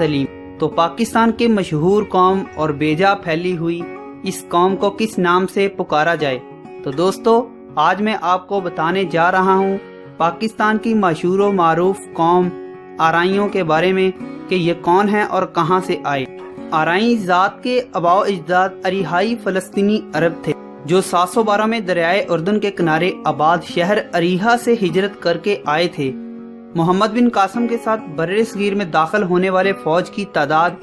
सलीम। तो पाकिस्तान की मशहूर कौम और बेजा फैली हुई इस कौम को किस नाम से पुकारा जाए? तो दोस्तों, आज मैं आपको बताने जा रहा हूँ पाकिस्तान की मशहूर व मारूफ कौम आराइयों के बारे में कि ये कौन है और कहाँ से आए। आराई ज़ात के आबाओ अजदाद अरिहाई फ़लस्तीनी अरब थे जो 712 में दरियाए उर्दन के किनारे आबाद शहर अरीहा से हिजरत करके आए थे। मोहम्मद बिन कासम के साथ बर्रे सगीर में दाखिल होने वाले फौज की तादाद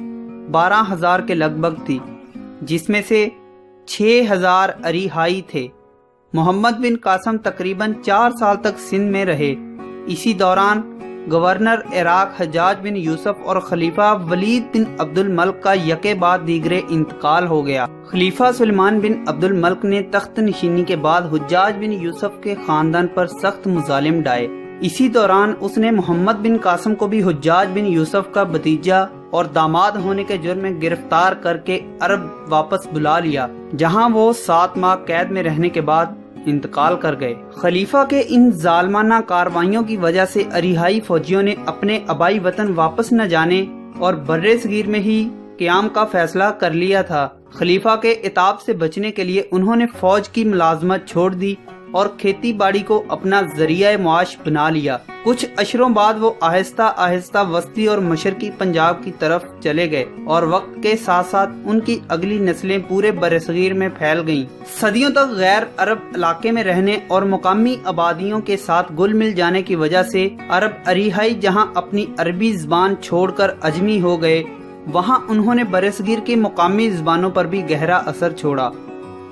12,000 के लगभग थी, जिसमें से 6,000 अरीहाई थे। मोहम्मद बिन कासम तकरीबन 4 साल तक सिंध में रहे। इसी दौरान गवर्नर इराक हज्जाज बिन यूसुफ और खलीफा वलीद बिन अब्दुल मल्क का यके बाद दीगरे इंतकाल हो गया। खलीफा सुलेमान बिन अब्दुल मल्क ने तख्त नशीनी के बाद हज्जाज बिन यूसुफ के खानदान पर सख्त मुजालिम ढाए। इसी दौरान उसने मोहम्मद बिन कासम को भी हज्जाज बिन यूसुफ का भतीजा और दामाद होने के जुर्म में गिरफ्तार करके अरब वापस बुला लिया, जहां वो 7 माह कैद में रहने के बाद इंतकाल कर गए। खलीफा के इन जालमाना कार्रवाइयों की वजह से अरिहाई फौजियों ने अपने आबाई वतन वापस न जाने और बर्रे सगीर में ही क़याम का फैसला कर लिया था। खलीफा के इताब से बचने के लिए उन्होंने फौज की मुलाजमत छोड़ दी और खेती बाड़ी को अपना जरिया मुआश बना लिया। कुछ अशरों बाद वो आहिस्ता आहिस्ता वस्ती और मशरकी पंजाब की तरफ चले गए और वक्त के साथ साथ उनकी अगली नस्लें पूरे बरसगीर में फैल गईं। सदियों तक गैर अरब इलाके में रहने और मुकामी आबादियों के साथ घुल मिल जाने की वजह से अरब अरिहाई जहां अपनी अरबी जुबान छोड़कर अजमी हो गए, वहां उन्होंने बरसगीर की मुकामी जुबानों पर भी गहरा असर छोड़ा।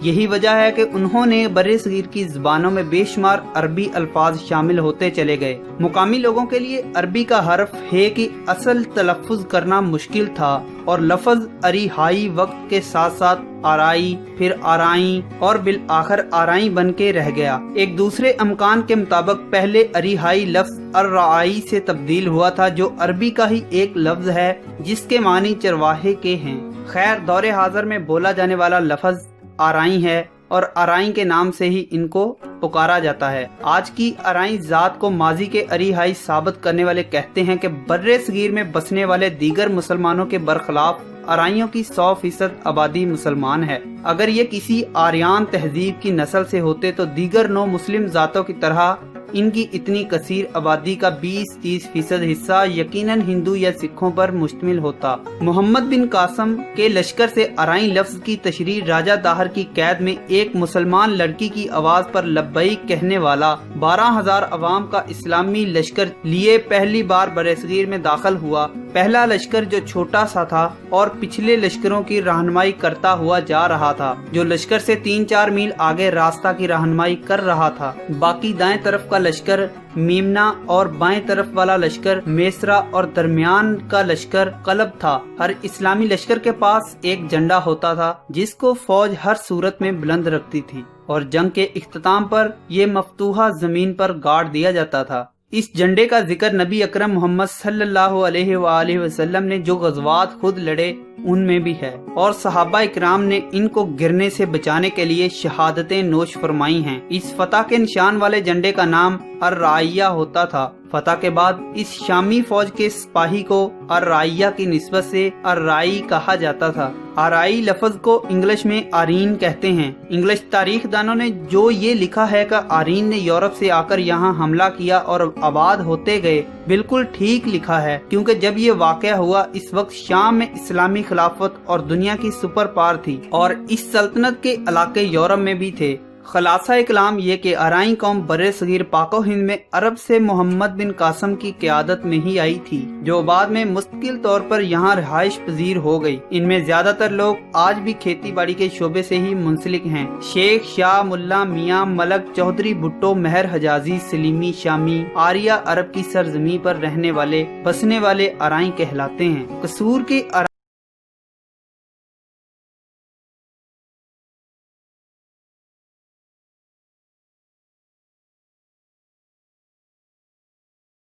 यही वजह है कि उन्होंने बर्रे सगीर की जुबानों में बेशुमार अरबी अल्फाज शामिल होते चले गए। मुकामी लोगों के लिए अरबी का हर्फ है कि असल तलफ़्फ़ुज़ करना मुश्किल था और लफ्ज़ अरिहाई वक्त के साथ साथ आराई, फिर आराई और बिल आखिर आराई बन के रह गया। एक दूसरे अमकान के मुताबिक पहले अरिहाई लफ्ज़ अर्राई से तब्दील हुआ था, जो अरबी का ही एक लफ्ज़ है जिसके मानी चरवाहे के हैं। खैर, दौरे हाज़िर में बोला जाने वाला लफ्ज़ आराई है और आराई के नाम से ही इनको पुकारा जाता है। आज की आराई जात को माजी के अरिहाई साबित करने वाले कहते हैं कि बर्रे सगीर में बसने वाले दीगर मुसलमानों के बरखिलाफ आराइयों की 100% आबादी मुसलमान है। अगर ये किसी आर्यान तहजीब की नस्ल से होते तो दीगर 9 मुस्लिम जातों की तरह इनकी इतनी कसीर आबादी का 20-30% हिस्सा यकीनन हिंदू या सिखों पर मुश्तमिल होता। मोहम्मद बिन कासम के लश्कर से आराई लफ्ज की तशरीह राजा दाहर की कैद में एक मुसलमान लड़की की आवाज पर लब्बैक कहने वाला 12,000 अवाम का इस्लामी लश्कर लिए पहली बार बरसगीर में दाखिल हुआ। पहला लश्कर जो छोटा सा था और पिछले लश्करों की रहनुमाई करता हुआ जा रहा था, जो लश्कर से 3-4 मील आगे रास्ता की रहनुमाई कर रहा था। बाकी दाएं तरफ का लश्कर मीमना और बाएं तरफ वाला लश्कर मेसरा और दरमियान का लश्कर कलब था। हर इस्लामी लश्कर के पास एक झंडा होता था जिसको फौज हर सूरत में बुलंद रखती थी और जंग के इख्तिताम पर ये मफ्तूहा जमीन पर गाड़ दिया जाता था। इस झंडे का जिक्र नबी अकरम मोहम्मद सल्लल्लाहु अलैहि वसल्लम ने जो गज़वात खुद लड़े उनमें भी है और सहाबा इकराम ने इनको गिरने से बचाने के लिए शहादतें नोश फरमाई हैं। इस फतह के निशान वाले झंडे का नाम अर्राइया होता था। फतह के बाद इस शामी फौज के सिपाही को अर्राइया की निस्बत से अर्राई कहा जाता था। आराई लफ्ज को इंग्लिश में आरीन कहते हैं। इंग्लिश तारीख दानों ने जो ये लिखा है कि आरीन ने यूरोप से आकर यहाँ हमला किया और आबाद होते गए, बिल्कुल ठीक लिखा है, क्योंकि जब ये वाकया हुआ इस वक्त शाम में इस्लामी खिलाफत और दुनिया की सुपर पावर थी और इस सल्तनत के इलाके यूरोप में भी थे। खलासा कलाम ये कि आराई कौम बर्रे सगीर पाको हिंद में अरब से मोहम्मद बिन कासम की क़यादत में ही आई थी, जो बाद में मुस्तकिल तौर पर यहाँ रिहाइश पजीर हो गई। इनमें ज्यादातर लोग आज भी खेती बाड़ी के शोबे से ही मुंसलिक हैं। शेख शाह मुल्ला मियाँ मलक चौधरी भुट्टो महर हजाजी सलीमी शामी आर्या अरब की सरजमी पर रहने वाले बसने वाले आराई कहलाते हैं। कसूर के